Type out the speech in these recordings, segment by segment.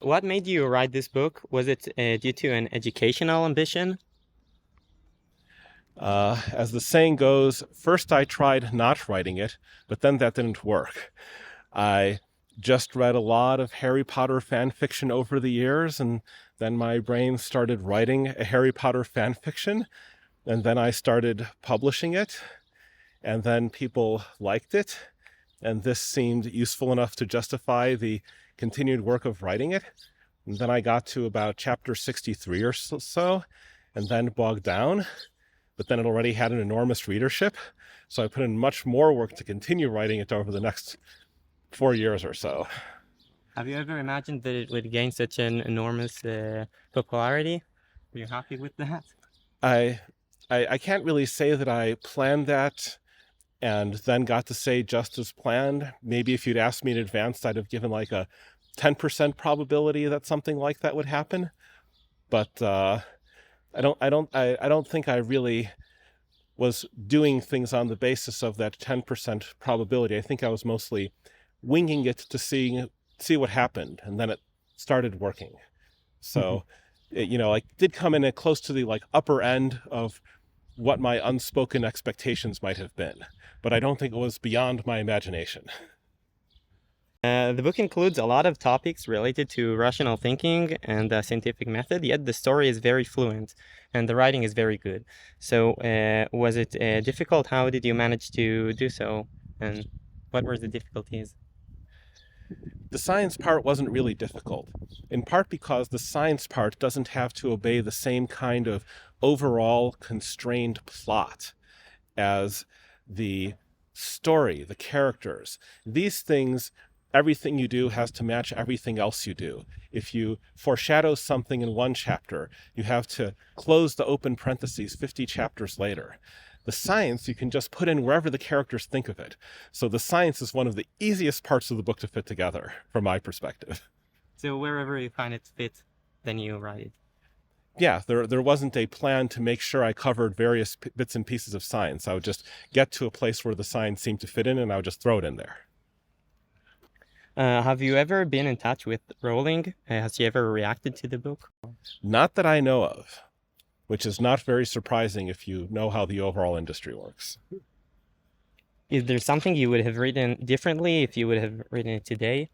what made you write this book? Was it due to an educational ambition? As the saying goes, first I tried not writing it, but then that didn't work. I just read a lot of Harry Potter fan fiction over the years, and then my brain started writing a Harry Potter fan fiction, and then I started publishing it, and then people liked it, and this seemed useful enough to justify the continued work of writing it. And then I got to about chapter 63 or so, and then bogged down, but then it already had an enormous readership, so I put in much more work to continue writing it over the next 4 years or so. Have you ever imagined that it would gain such an enormous popularity? Are you happy with that? I can't really say that I planned that and then got to say just as planned. Maybe if you'd asked me in advance, I'd have given like a 10% probability that something like that would happen. But I don't think I really was doing things on the basis of that 10% probability. I think I was mostly winging it to see what happened, and then it started working. So, it did come in close to the upper end of what my unspoken expectations might have been, but I don't think it was beyond my imagination. The book includes a lot of topics related to rational thinking and the scientific method, yet the story is very fluent and the writing is very good. So was it difficult? How did you manage to do so? And what were the difficulties? The science part wasn't really difficult, in part because the science part doesn't have to obey the same kind of overall constrained plot as the story, the characters. These things, everything you do has to match everything else you do. If you foreshadow something in one chapter, you have to close the open parentheses 50 chapters later. The science you can just put in wherever the characters think of it. So the science is one of the easiest parts of the book to fit together, from my perspective. So wherever you find it fit, then you write it. Yeah, there wasn't a plan to make sure I covered various bits and pieces of science. I would just get to a place where the science seemed to fit in, and I would just throw it in there. Have you ever been in touch with Rowling? Has she ever reacted to the book? Not that I know of, which is not very surprising if you know how the overall industry works. Is there something you would have written differently if you would have written it today?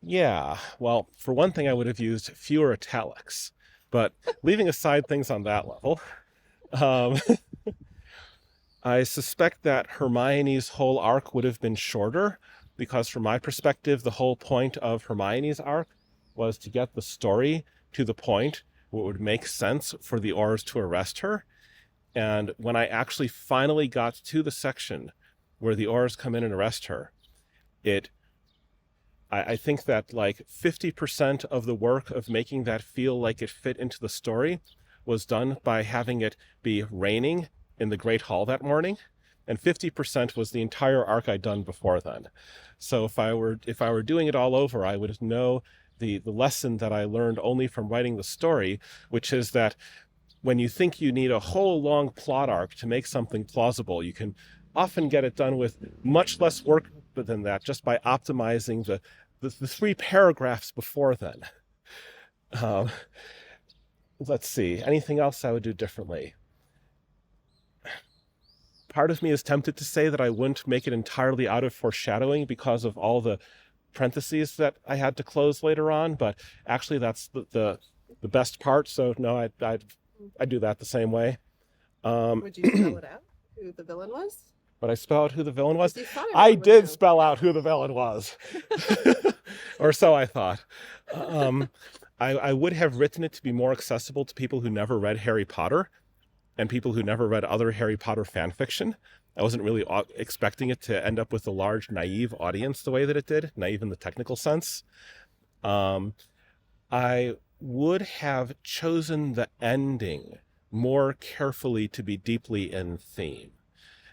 Yeah, well, for one thing, I would have used fewer italics, but leaving aside things on that level, I suspect that Hermione's whole arc would have been shorter, because from my perspective, the whole point of Hermione's arc was to get the story to the point where it would make sense for the Aurors to arrest her. And when I actually finally got to the section where the Aurors come in and arrest her, I think that 50% of the work of making that feel like it fit into the story was done by having it be raining in the Great Hall that morning, and 50% was the entire arc I'd done before then. So if I were doing it all over, I would know the lesson that I learned only from writing the story, which is that when you think you need a whole long plot arc to make something plausible, you can often get it done with much less work than that, just by optimizing the 3 paragraphs before then. Let's see, anything else I would do differently? Part of me is tempted to say that I wouldn't make it entirely out of foreshadowing because of all the parentheses that I had to close later on, but actually that's the best part, so no, I'd do that the same way. Would you spell it out, who the villain was? Would I spell out who the villain was? I did spell out who the villain was. Or so I thought. I would have written it to be more accessible to people who never read Harry Potter and people who never read other Harry Potter fan fiction. I wasn't really expecting it to end up with a large, naive audience the way that it did, naive in the technical sense. I would have chosen the ending more carefully to be deeply in theme.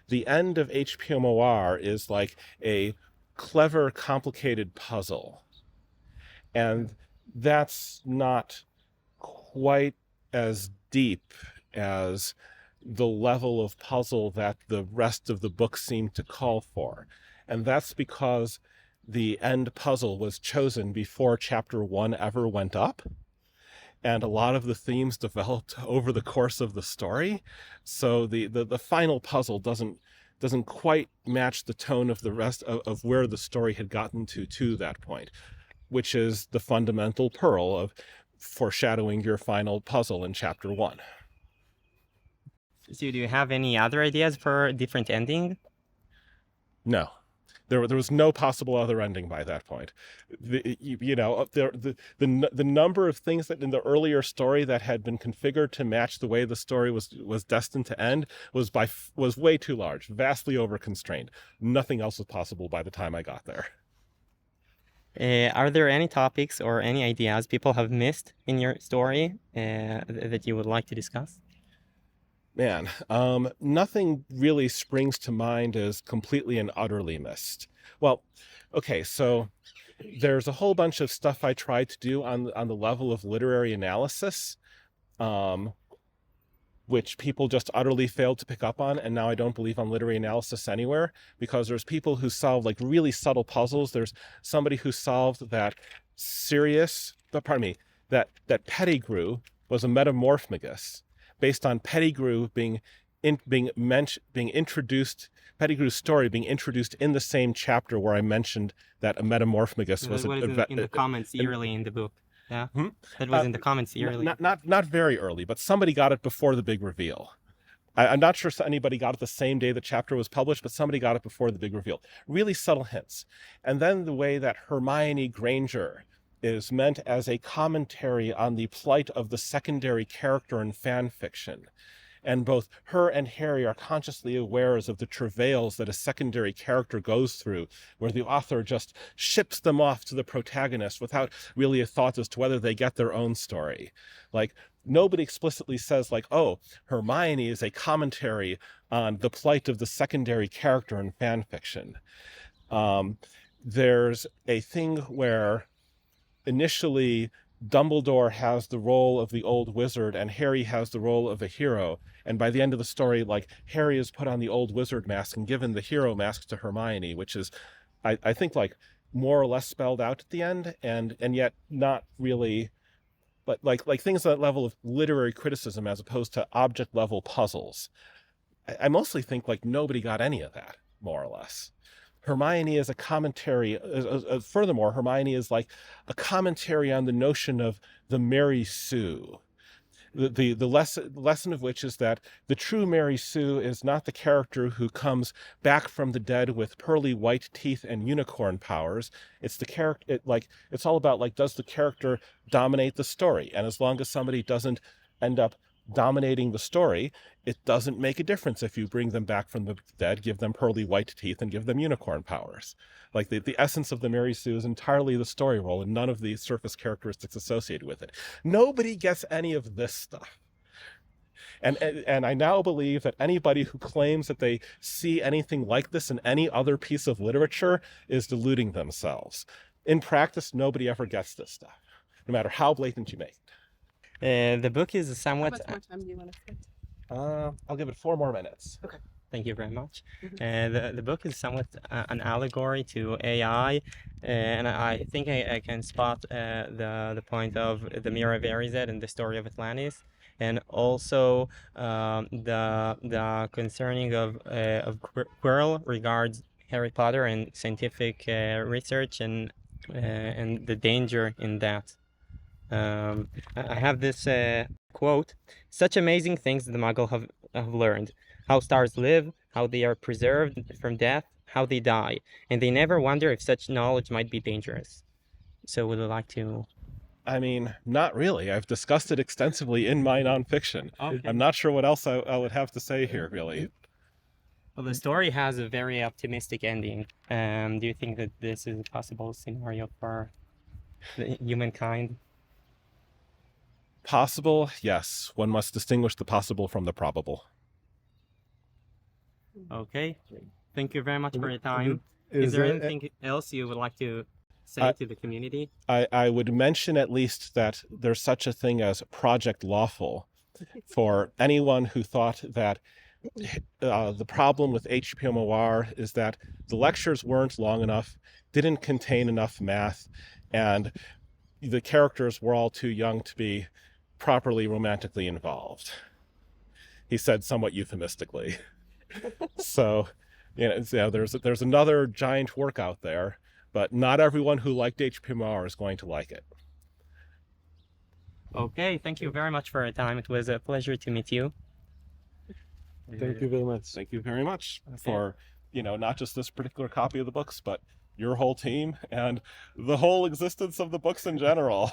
The end of HPMOR is like a clever, complicated puzzle. And that's not quite as deep as the level of puzzle that the rest of the book seemed to call for. And that's because the end puzzle was chosen before chapter 1 ever went up. And a lot of the themes developed over the course of the story. So the final puzzle doesn't quite match the tone of the rest of where the story had gotten to that point, which is the fundamental pearl of foreshadowing your final puzzle in chapter 1. So do you have any other ideas for a different ending? No. There was no possible other ending by that point. The number of things that in the earlier story that had been configured to match the way the story was destined to end was way too large, vastly over-constrained. Nothing else was possible by the time I got there. Are there any topics or any ideas people have missed in your story that you would like to discuss? Man, nothing really springs to mind as completely and utterly missed. Well, okay, so there's a whole bunch of stuff I tried to do on the level of literary analysis, which people just utterly failed to pick up on, and now I don't believe on literary analysis anywhere, because there's people who solve like really subtle puzzles. There's somebody who solved that Pettigrew was a metamorphmagus, based on Pettigrew Pettigrew's story being introduced in the same chapter where I mentioned that a metamorphmagus was in the comments early in the book. Yeah, that was in the comments early. Not very early, but somebody got it before the big reveal. I'm not sure anybody got it the same day the chapter was published, but somebody got it before the big reveal. Really subtle hints. And then the way that Hermione Granger is meant as a commentary on the plight of the secondary character in fan fiction. And both her and Harry are consciously aware of the travails that a secondary character goes through, where the author just ships them off to the protagonist without really a thought as to whether they get their own story. Like, nobody explicitly says, like, oh, Hermione is a commentary on the plight of the secondary character in fan fiction. There's a thing where initially Dumbledore has the role of the old wizard and Harry has the role of a hero. And by the end of the story, like, Harry is put on the old wizard mask and given the hero mask to Hermione, which is, I think, like, more or less spelled out at the end, and yet not really, but like things at that level of literary criticism as opposed to object level puzzles. I mostly think like nobody got any of that, more or less. Hermione is a commentary. Furthermore, Hermione is like a commentary on the notion of the Mary Sue. The lesson of which is that the true Mary Sue is not the character who comes back from the dead with pearly white teeth and unicorn powers. It's the character. It's all about, like, does the character dominate the story? And as long as somebody doesn't end up dominating the story, it doesn't make a difference if you bring them back from the dead, give them pearly white teeth, and give them unicorn powers. Like, the essence of the Mary Sue is entirely the story role and none of the surface characteristics associated with it. Nobody gets any of this stuff. And I now believe that anybody who claims that they see anything like this in any other piece of literature is deluding themselves. In practice, nobody ever gets this stuff, no matter how blatant you make it. The book is somewhat... How much more time do you want to spend? I'll give it 4 more minutes. Okay. Thank you very much. Mm-hmm. The book is somewhat an allegory to AI, and I think I can spot the point of the Mirror of Erised and the story of Atlantis, and also the concerning of Quirrell regards Harry Potter and scientific research and the danger in that. I have this quote: "Such amazing things the Muggle have learned. How stars live, how they are preserved from death, how they die, and they never wonder if such knowledge might be dangerous." So would you like to... I mean, not really. I've discussed it extensively in my nonfiction. Okay. I'm not sure what else I would have to say here, really. Well, the story has a very optimistic ending. Do you think that this is a possible scenario for humankind? Possible, yes. One must distinguish the possible from the probable. Okay. Thank you very much for your time. Is there anything else you would like to say to the community? I would mention at least that there's such a thing as Project Lawful for anyone who thought that the problem with HPMOR is that the lectures weren't long enough, didn't contain enough math, and the characters were all too young to be properly romantically involved. He said somewhat euphemistically. So, there's another giant work out there, but not everyone who liked HPMOR is going to like it. Okay, thank you very much for your time. It was a pleasure to meet you. Thank you very much. Thank you very much for, not just this particular copy of the books, but your whole team and the whole existence of the books in general.